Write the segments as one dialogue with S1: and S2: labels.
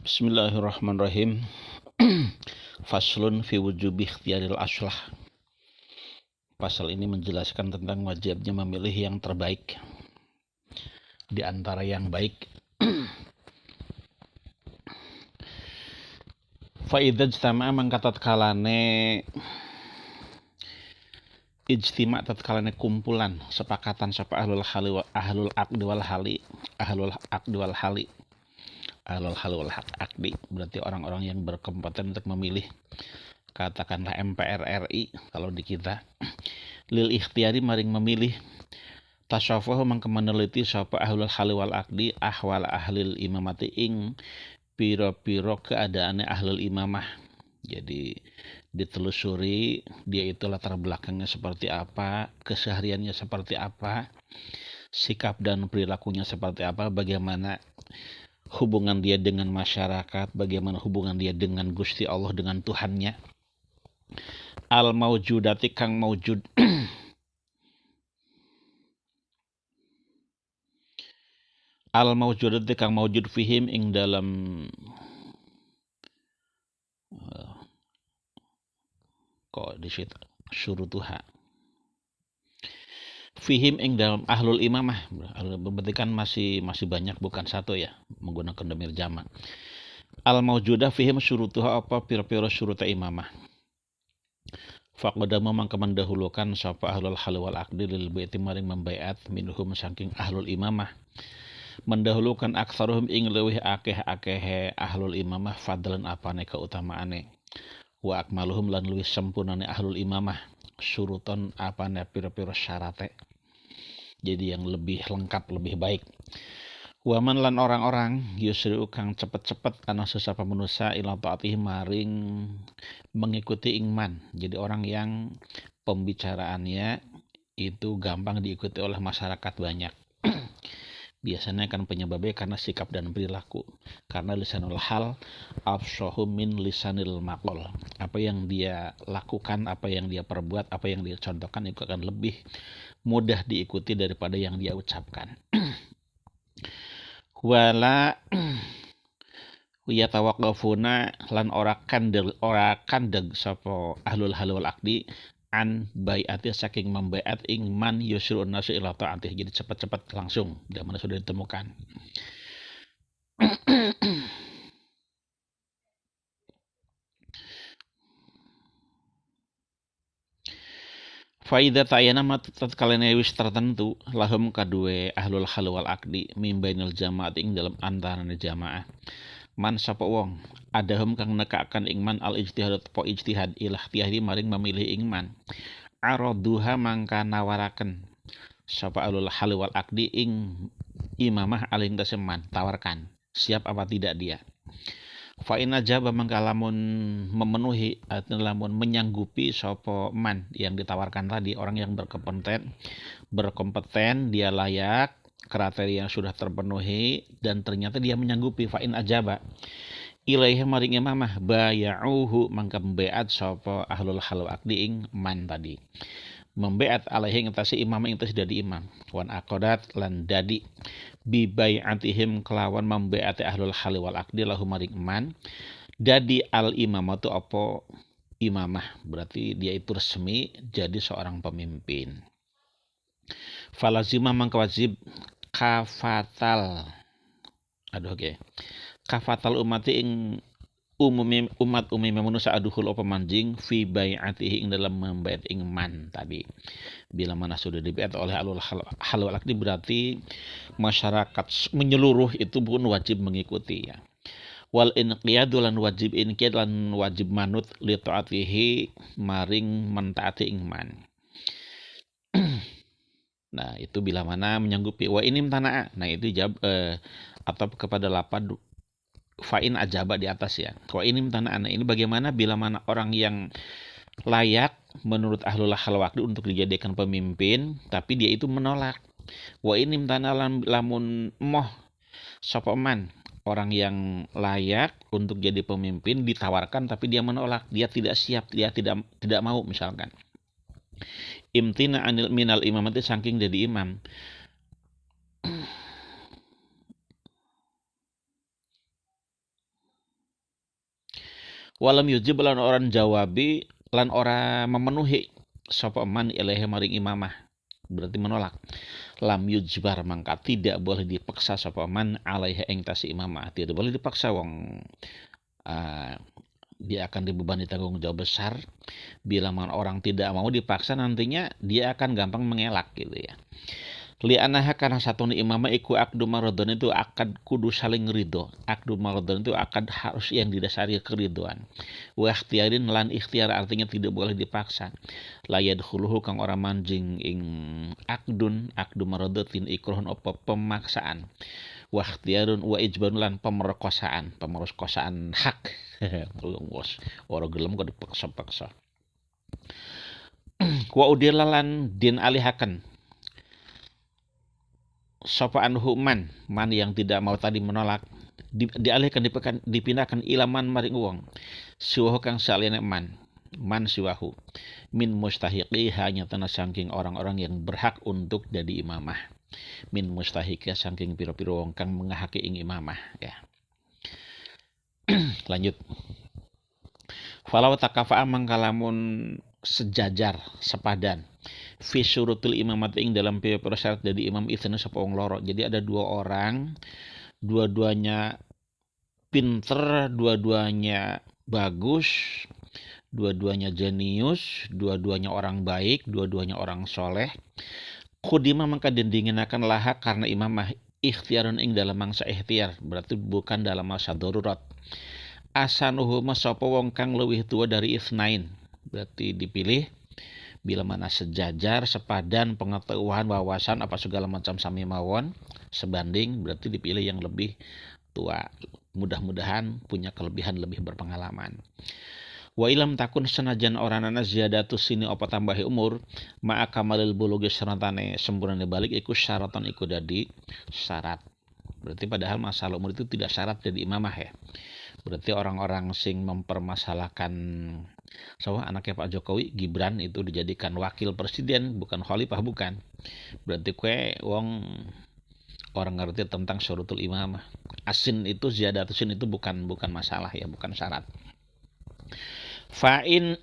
S1: Bismillahirrahmanirrahim. Faslun fi wujubi ikhtiyaril aslah. Pasal ini menjelaskan tentang wajibnya memilih yang terbaik di antara yang baik. Fa idza ijtama'a mangka tatkalane ijtima' tatkalane kumpulan sepakatan sapa ahlul aqdi wal akdi berarti orang-orang yang berkompeten untuk memilih, katakanlah MPR RI kalau di kita, lil ikhtiyari maring memilih, tasawwuh mangke meneliti sapa ahlul hal wal akdi ahwal ahlil imamati ing piro-piro keadaannya ahlul imamah. Jadi ditelusuri dia itu latar belakangnya seperti apa, kesehariannya seperti apa, sikap dan perilakunya seperti apa, bagaimana hubungan dia dengan masyarakat, bagaimana hubungan dia dengan Gusti Allah, dengan Tuhannya. Al maujudati kang maujud al maujudati kang maujud fihim ing dalam kok di situ syurutuha fihim ing dalam ahlul imamah, berarti kan masih banyak, bukan satu ya, menggunakan dhamir jamak. Al maujudah fihim syurutuha apa pira-pira syuruta imamah. Faqadama mangka mendahulukan sapa ahlul hal wal aqdi lil baiti maring membaiat minhum saking ahlul imamah, mendahulukan aktsaruhum ing leuwih akeh ahlul imamah fadlan apane keutamaane, wa akmaluhum lan luwih sempurnane ahlul imamah syuruton apane pira-pira syarate, jadi yang lebih lengkap, lebih baik. Waman lan orang-orang yusri'u kang cepet-cepet ana sesapa manusia ila taatih maring mengikuti ingman. Jadi orang yang pembicaraannya itu gampang diikuti oleh masyarakat banyak. Biasanya kan penyebabnya karena sikap dan perilaku. Karena lisanul hal afshahu min lisanil maqal. Apa yang dia lakukan, apa yang dia perbuat, apa yang dia contohkan itu akan lebih mudah diikuti daripada yang dia ucapkan. Wala yatawaqqafuna lan ora kandeg sapa ahlul hal wal aqdi an bai'ati saking membaiat ing man yusrun nasu ila ta'atih. Jadi cepat-cepat langsung bila mana sudah ditemukan. Faida ta'ayana tatkala wis tertentu lahum kadue ahlul hal wal aqdi mimbainil jamaah ing dalam antarané jamaah. Man sapa wong adahum kang nekakan ing man al ijtihad po ijtihad ilah tiahdi maring memilih ing man. Araduha mangka nawaraken sapa ahlul hal wal aqdi ing imamah alin taseman, tawarkan siap apa tidak dia. Fa in ajaba mangka lamun memenuhi atau lamun menyanggupi sapa man yang ditawarkan tadi, orang yang berkompeten, dia layak, kriteria yang sudah terpenuhi dan ternyata dia menyanggupi, fa in ajaba ilaihi maring imamah bayauhu mangka membeat sapa ahlul hal aqdi ing man tadi, membeat alaihi ngatasi imam ing dadi imam, wan aqadat lan dadi bi bai'atihim kelawan membeati ahlul hal wal aqdi lahu maring man dadi al imamatu apa imamah, berarti dia itu resmi jadi seorang pemimpin. Falazimah mangka wajib kafatal kafatal umati ing umat umumnya manusia aduhul apa manjing fi bai'atihi ing dalam membaiat ing man tadi. Bila mana sudah dibaiat oleh ahlul hal wal aqdi berarti masyarakat menyeluruh itu pun wajib mengikuti ya. Wal inqiyadu lan wajib inqiyad lan wajib manut li taatihi maring mentaati ing man. Nah, itu bila mana menyanggupi. Wa inim tanaa. Nah, itu jawab atau kepada lapad fa'in ajaba di atas ya. Wa inim tanaa. Nah, ini bagaimana bila mana orang yang layak menurut ahlul hal waqdi untuk dijadikan pemimpin tapi dia itu menolak. Wa inim tanaa lamun moh sapa man, orang yang layak untuk jadi pemimpin ditawarkan tapi dia menolak, dia tidak siap, dia tidak mau misalkan. Imtina anil minal imamati saking jadi imam. Walam yujib lan orang jawabi lan ora memenuhi sapa man ilaihi maring imamah, berarti menolak. Lam yujbar mangka tidak boleh dipaksa sapa man alaihi ing tasi imamah, tidak boleh dipaksa wong dia akan dibebani tanggung jawab besar. Bila mana orang tidak mau dipaksa, nantinya dia akan gampang mengelak gitu ya. Li'anaha karena satu imamah iku akdu maradon itu akad kudu saling ridho. Akdu maradon itu akad harus yang didasari keridoan. Wa ikhtiarin lan ikhtiar artinya tidak boleh dipaksa. La yadkhuluhu kang ora manjing ing akdu maradatin ikrohun apa pemaksaan. Wa ikhtiarun wa ijbarun lan pemerkosaan hak. Ora gelem kok dipaksa-paksa. Wa udilalan din alihakan sapa anhu man yang tidak mau tadi menolak dialihkan dipindahkan ilaman maring wong siwahu kang saliyane man siwahu min mustahiqi hanya tanah saking orang-orang yang berhak untuk jadi imamah, min mustahiqi saking piro-piro wong kang mengahaki ing imamah ya. Lanjut. Falau takafa'a mangkalamun sejajar sepadan fi syurutul imamat ing dalam pira-pira syarat dari imam itsna sapa wong loro. Jadi ada dua orang, dua-duanya pinter, dua-duanya bagus, dua-duanya jenius, dua-duanya orang baik, dua-duanya orang soleh. Khudima mangka dindinginakan laha karena imamah ikhtiarun ing dalam mangsa ikhtiar, berarti bukan dalam masa darurat. Asanuhuma sapa wong kang leuwih tua dari itsnain, berarti dipilih bila mana sejajar, sepadan, pengetahuan, wawasan, apa segala macam sami mawon, sebanding, berarti dipilih yang lebih tua. Mudah-mudahan punya kelebihan lebih berpengalaman. Wa ilam takun senajan oranana ziyadatus sini apa tambahi umur, ma'a kamalil bulugi serantane sempurnane balik iku syaratan iku dadi syarat. Berarti padahal masalah umur itu tidak syarat jadi imamah ya. Berarti orang-orang sing mempermasalahkan anaknya Pak Jokowi, Gibran itu dijadikan wakil presiden, bukan khalifah, bukan. Berarti kue wong orang ngerti tentang syurutul imamah. Asin itu ziyadatusin itu bukan masalah ya, bukan syarat. Fa'in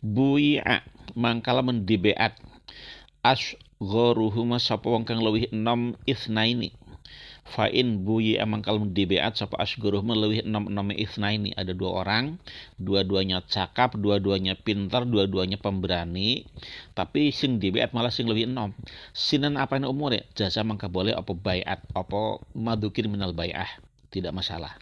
S1: bui'a mangkala mendibeat asgharuhuma sapa wong kang leuwih 6 itsnaini. Fa'in buyi amangkal dibeat sapa asguruh melewih 6 itsnaini, ada dua orang, dua-duanya cakap, dua-duanya pintar, dua-duanya pemberani, tapi sing dibeat malah sing lebih 6. Sinan apa ini umur ya? Jasa mangka boleh apa bayat, apa madukin minal bayah, tidak masalah.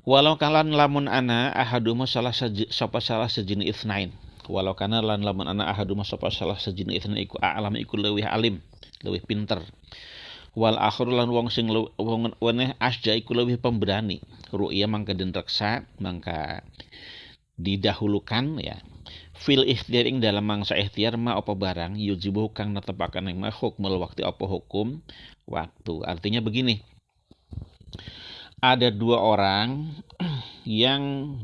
S1: Walau kalan lamun ana ahaduma salah sejenis itsnain. Walau kana lan lamun ana ahaduma sapa salah sejenis itsnain iku a'lam iku leuwih alim, leuwih pinter. Wal akhir lan wong sing wong weneh asja iku leuwih pemberani. Ru'ya mangka den reksa, mangka didahulukan ya. Fil ikhtiar ing dalam mangsa ikhtiar ma apa barang yujibu kang netepaken ing hukmul waktu apa hukum waktu. Artinya begini. Ada dua orang yang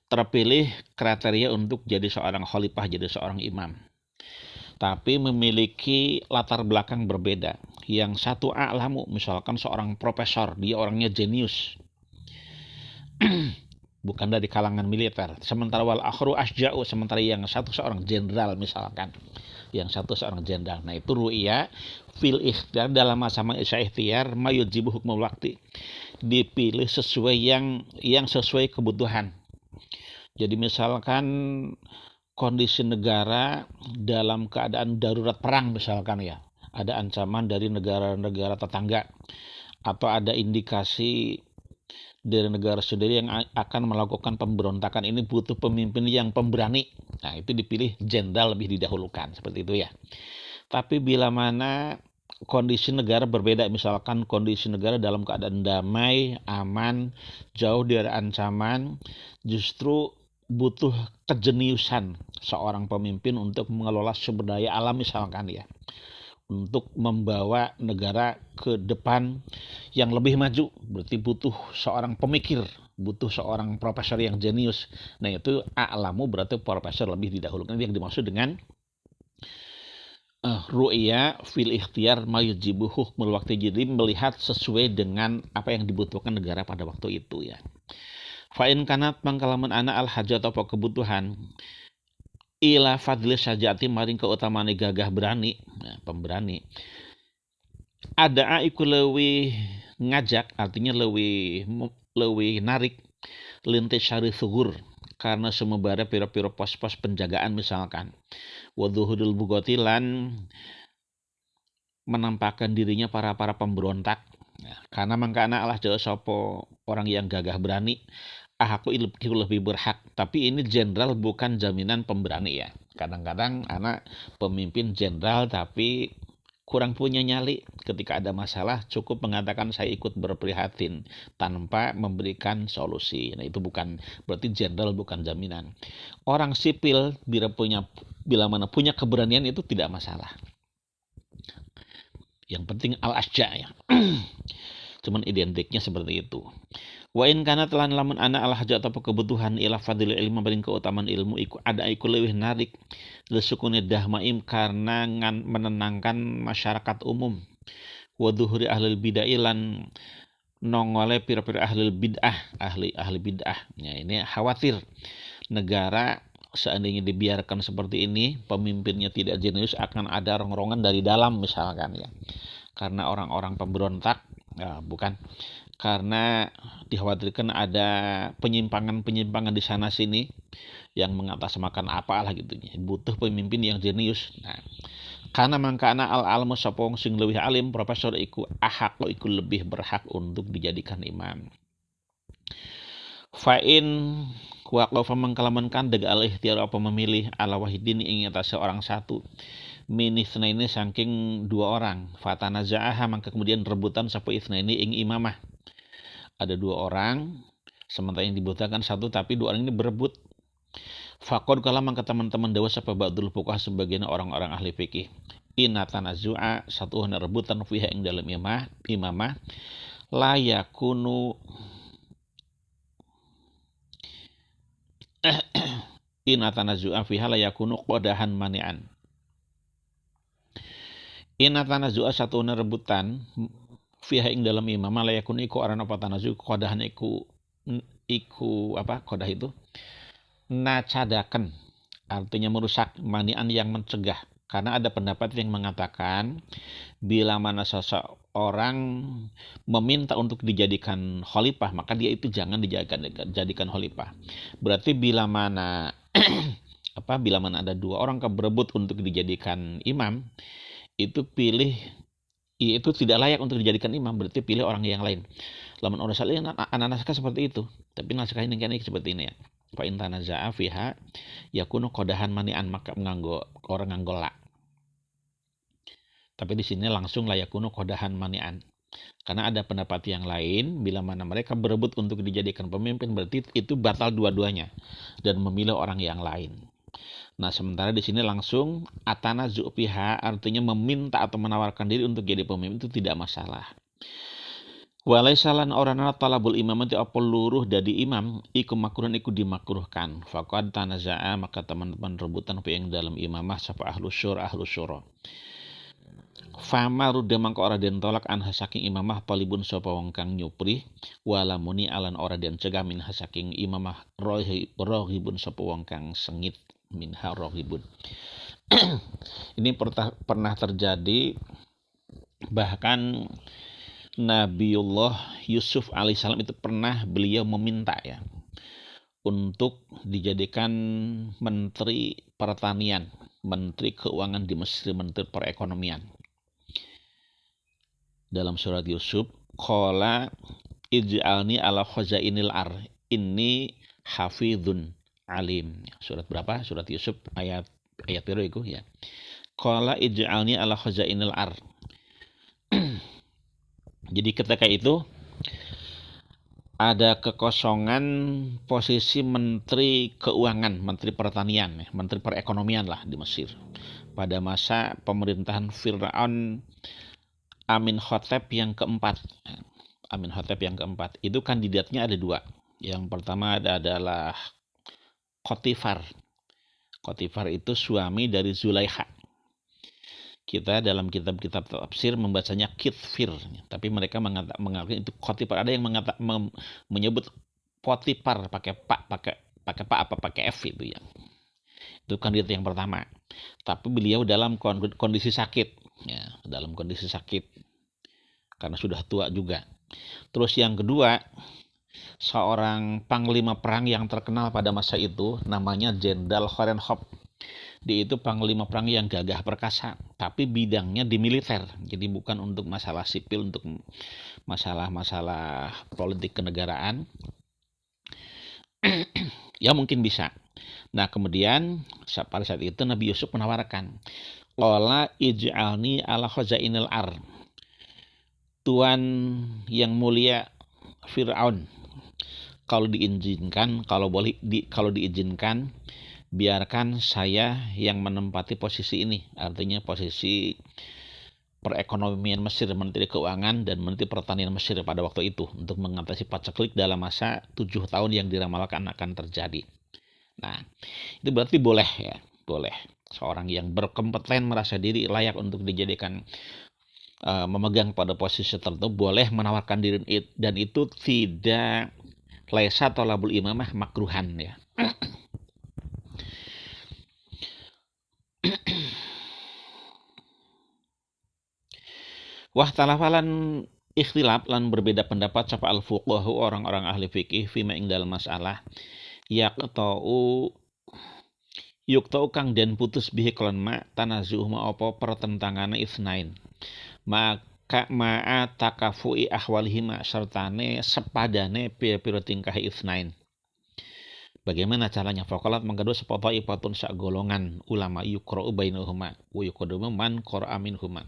S1: terpilih kriteria untuk jadi seorang khalifah, jadi seorang imam. Tapi memiliki latar belakang berbeda. Yang satu a'lamu, misalkan seorang profesor, dia orangnya jenius. Bukan dari kalangan militer. Sementara wal akhru asja'u, sementara yang satu seorang jenderal misalkan. Yang satu seorang jenderal. Nah itu ru'ya fil ikhtiar dalam masa ikhtiar mayujibu hukmul waktu. Dipilih sesuai yang sesuai kebutuhan. Jadi misalkan kondisi negara dalam keadaan darurat perang misalkan ya, ada ancaman dari negara-negara tetangga atau ada indikasi dari negara sendiri yang akan melakukan pemberontakan, ini butuh pemimpin yang pemberani. Nah itu dipilih jenderal lebih didahulukan seperti itu ya. Tapi bila mana kondisi negara berbeda, misalkan kondisi negara dalam keadaan damai, aman, jauh dari ancaman, justru butuh kejeniusan seorang pemimpin untuk mengelola sumber daya alam misalkan ya, untuk membawa negara ke depan yang lebih maju, berarti butuh seorang pemikir, butuh seorang profesor yang jenius. Nah itu a'lamu berarti profesor lebih didahulukan, yang dimaksud dengan ru'ya fil ikhtiar mayujibu hukmul waqti, jadi melihat sesuai dengan apa yang dibutuhkan negara pada waktu itu ya. Fa'in kanat mangkalamun ana al hajat apa kebutuhan ila fadli sajati maring keutamaan gagah berani, nah, pemberani. Ada iku lewi ngajak, artinya lewi narik lintis syari sugur karena sumebara piro-piro pos-pos penjagaan misalkan. Wadhuhudul bugotilan menampakkan dirinya para pemberontak. Nah, karena mangkana Allah jauh sopo orang yang gagah berani, aku lebih berhak. Tapi ini jenderal bukan jaminan pemberani ya. Kadang-kadang anak pemimpin jenderal tapi kurang punya nyali, ketika ada masalah cukup mengatakan saya ikut berprihatin tanpa memberikan solusi. Nah itu bukan berarti jenderal, bukan jaminan. Orang sipil bila mana punya keberanian itu tidak masalah. Yang penting al-asja ya. Cuman identiknya seperti itu. Wa in kana telan lamun ana al hajat atau kebutuhan ila fadil ilmu paling keutamaan ilmu iku leuwih narik lesukune dahmaim karena menenangkan masyarakat umum. Wa dhuhuri ahli bid'ah lan nongole pira-pira ahli bid'ah. Ya, ini khawatir negara seandainya dibiarkan seperti ini, pemimpinnya tidak jenius, akan ada rongrongan dari dalam misalkan ya. Karena orang-orang pemberontak, ya, bukan karena dikhawatirkan ada penyimpangan di sana sini yang mengatasnamakan apalah gitu, butuh pemimpin yang jenius. Nah, karena mangkana al-almu sopong sing lebih alim, profesor iku iku lebih berhak untuk dijadikan imam. Fa'in waqafa mangkalaman kandeg al-ikhtiar apa memilih ala wahidin ing atas seorang satu minisna ini saking dua orang, fatanaza'aha maka kemudian rebutan sapa isna ini ing imamah. Ada dua orang, sementara yang dibutuhkan satu, tapi dua orang ini berebut. Faqad kala mangka teman-teman dewa sapa ba'dul fuqaha sebagian orang-orang ahli fikih. Inna tanazu'a satu rebutan fiha ing dalam imamah la yakunu inna tanazu'a fiha la yakunu qadahan mani'an. Inna tanazu'a satu rebutan fiha ing dalam imamah la yakunu iku arana apa tanazu qadahan iku apa qadah itu nacadaken, artinya merusak, manian yang mencegah. Karena ada pendapat yang mengatakan bila mana seseorang meminta untuk dijadikan khalifah, maka dia itu jangan dijadikan khalifah. Berarti bila mana bila mana ada dua orang berebut untuk dijadikan imam, itu tidak layak untuk dijadikan imam, berarti pilih orang yang lain. Lamun orang salih anak naskah seperti itu, tapi naskah ini seperti ini ya. Fa in tanaza'a fiha yakunu qadahan mani'an, maka orang nganggo la. Tapi di sini langsung la yakunu qadahan mani'an. Karena ada pendapat yang lain, bila mana mereka berebut untuk dijadikan pemimpin, berarti itu batal dua-duanya dan memilih orang yang lain. Nah, sementara di sini langsung atanazu fiha, artinya meminta atau menawarkan diri untuk jadi pemimpin itu tidak masalah. Walaisalan orana talabul imamati apa luruh dadi imam iku makruhan iku dimakruhkan. Faqad tanaza'a maka teman-teman rebutan fi ing dalam imamah sapa ahlu syura. Fama rudda mangka ora den tolak an saking imamah talibun sapa wong kang nyupri wala muni alan ora den cegah min saking imamah rohibun sapa wong kang sengit minha rohibun. Ini pernah terjadi, bahkan Nabiullah Yusuf alaihissalam itu pernah beliau meminta ya untuk dijadikan menteri pertanian, menteri keuangan di Mesir, menteri perekonomian. Dalam surat Yusuf, qala ij'alni ala khazainil ar inni hafizun alim. Surat berapa? Surat Yusuf ayat piro iku ya. Qala ij'alni ala khazainil ar. Jadi ketika itu ada kekosongan posisi menteri keuangan, menteri pertanian, menteri perekonomian lah di Mesir. Pada masa pemerintahan Fir'aun Amenhotep yang keempat. Amenhotep yang keempat. Itu kandidatnya ada dua. Yang pertama adalah Khotifar. Khotifar itu suami dari Zulaikha. Kita dalam kitab-kitab tafsir membacanya kitfir, tapi mereka mengatakan itu kotipar. Ada yang menyebut potipar pakai pak apa pakai f itu ya. Itu kandidat yang pertama. Tapi beliau dalam kondisi sakit, ya, dalam kondisi sakit karena sudah tua juga. Terus yang kedua, seorang panglima perang yang terkenal pada masa itu namanya Jenderal Horenhop. Dia itu panglima perang yang gagah perkasa, tapi bidangnya di militer. Jadi bukan untuk masalah sipil, untuk masalah-masalah politik kenegaraan. Ya mungkin bisa. Nah kemudian pada saat itu Nabi Yusuf menawarkan, Qala ij'alni ala khazainil ar. Tuan yang mulia Fir'aun, kalau diizinkan, kalau diizinkan, biarkan saya yang menempati posisi ini. Artinya posisi perekonomian Mesir, Menteri Keuangan dan Menteri Pertanian Mesir pada waktu itu, untuk mengatasi paceklik dalam masa 7 tahun yang diramalkan akan terjadi. Nah, itu berarti boleh ya, boleh. Seorang yang berkompeten merasa diri layak untuk dijadikan memegang pada posisi tertentu boleh menawarkan diri, dan itu tidak laisa tolabul imamah makruhan ya. Wah talafalan ikhtilaf lan berbeda pendapat sapa al fuqahu orang-orang ahli fikih fima ing dalam masalah yuktau kang dan putus bihi kelon ma tanazuh ma apa pertentangane isnain maka ma'a takafui ahwalihima sertane sepadane pira-pira tingkah isnain. Bagaimana caranya? Faqalat mengkedua sepota ipatun sak golongan ulama yukra'u bainahuma wa yuqaddamu man qara'a minhuma.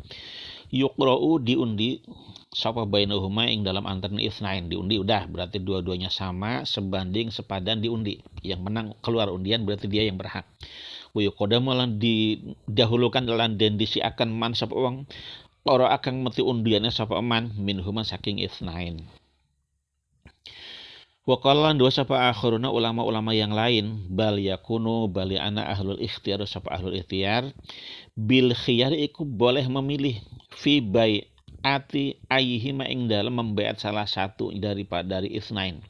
S1: Yukra'u diundi sapa bainahuma ing dalam antara isnain, diundi udah berarti dua-duanya sama, sebanding sepadan diundi. Yang menang keluar undian berarti dia yang berhak. Wa yuqaddamu lan didahulukan lan den disiakan man sapa wong ora akan meti undiannya sapa man minhuma saking isnain. Waqalan dua sapa akhiruna ulama-ulama yang lain bal yakunu bali ana ahlul ikhtiyar sapa ahlul ikhtiyar bil khiyar iku boleh memilih fi bai'ati ayyihima ing dalam membaiat salah satu dari isnain.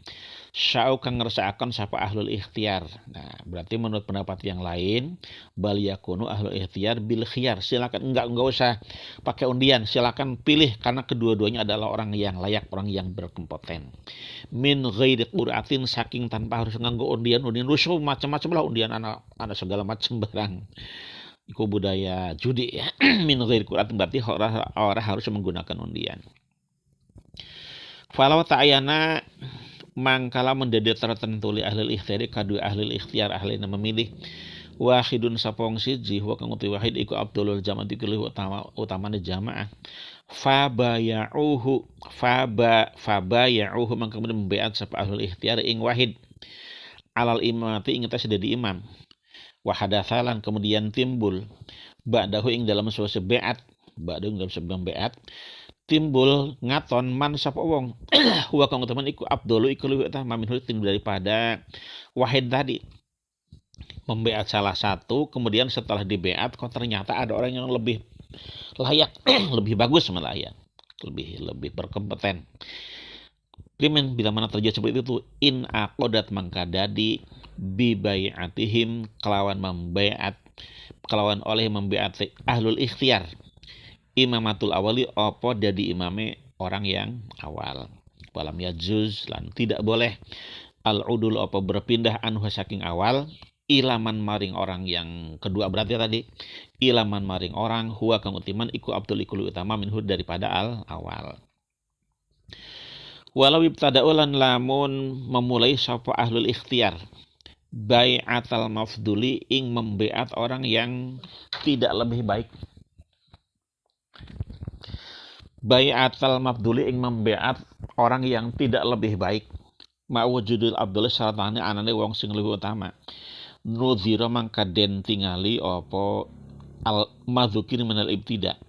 S1: Sya'u kang ngersakaken sapa ahlul ikhtiyar. Nah, berarti menurut pendapat yang lain bal yakunu ahlul ikhtiyar bil khiyar. Silakan enggak usah pakai undian, silakan pilih karena kedua-duanya adalah orang yang layak, orang yang berkompeten. Min ghairi qur'atin saking tanpa harus nganggo undian rusuh macam-macam lah undian anak segala macam barang. Iku budaya judi ya. Min ghairi qur'atin berarti orang harus menggunakan undian. Falau ta'ayana mangkala menjadi tertentu li ahli ikhtiyar kadua ahli ikhtiyar ahli memilih wahidun sapong siji wa kang uti wahid iku abdulul jamaah iku utamane jamaah fabaya'uhu mangka kemudian membeat sapa ahli ikhtiyar ing wahid alal imamati ing atas dadi imam wa hadatsalan kemudian timbul ba'dahu ing dalam suatu beat ba'dahu ing dalam sebelum beat timbul ngaton man sapa wong wa kang teman iku abdulu iku luwih utama minhu daripada wahid tadi. Membeat salah satu kemudian setelah dibeat kok ternyata ada orang yang lebih layak lebih bagus malah ya, lebih berkompeten. Krimen bila mana terjadi seperti itu in aqadat mangkadadi bi bai'atihim kelawan oleh membeat ahlul ikhtiyar imamatul awali opo dadi imame orang yang awal. Walam yajuz lan tidak boleh al-udul opo berpindah anhu saking awal ilaman maring orang yang kedua, berarti tadi ilaman maring orang huwa kang utiman iku abdul iku utama minhu daripada al awal. Walau ibtada'ulan lamun memulai sapa ahlul ikhtiyar bai'atal mafduli ing membeat orang yang tidak lebih baik. Bai'atal mafduli ing membeat orang yang tidak lebih baik. Ma'wujudul abdul salatane anane wong sing luwih utama. Nuzira mangka den tingali apa al madzukir minal ibtida.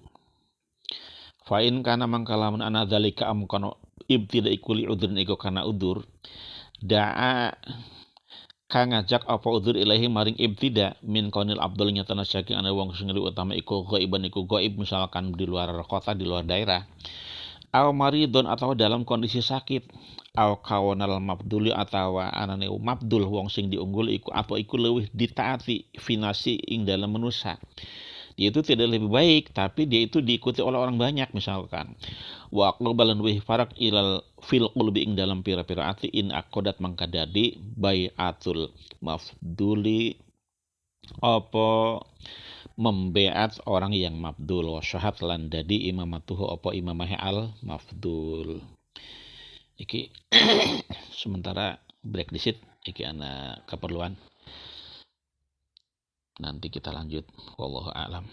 S1: Fa in kana mangka lamun ana zalika amkono ibtida iku li udhrin iku kana udur da'a ka ngajak apa udzur ilahi maring ibtida min kaunil abdul nyatana saking ana wong sing utama iku ghaiban iku gaib misalkan di luar kota di luar daerah aw maridon atau dalam kondisi sakit aw kawanal mabduli atau anane mabdul wong sing diunggul iku apa iku leuwih ditaati finasi ing dalam manusia dia itu tidak lebih baik tapi dia itu diikuti oleh orang banyak misalkan wa aqbalan wih farak ilal fil qulbi ing dalam pira-pira ati in akodat mangka dadi baiatul mafduli apa membeat orang yang mafdul wa syahad lan dadi imamatuhu apa imamah al mafdul iki sementara break disit iki ana keperluan nanti kita lanjut wallahu a'lam.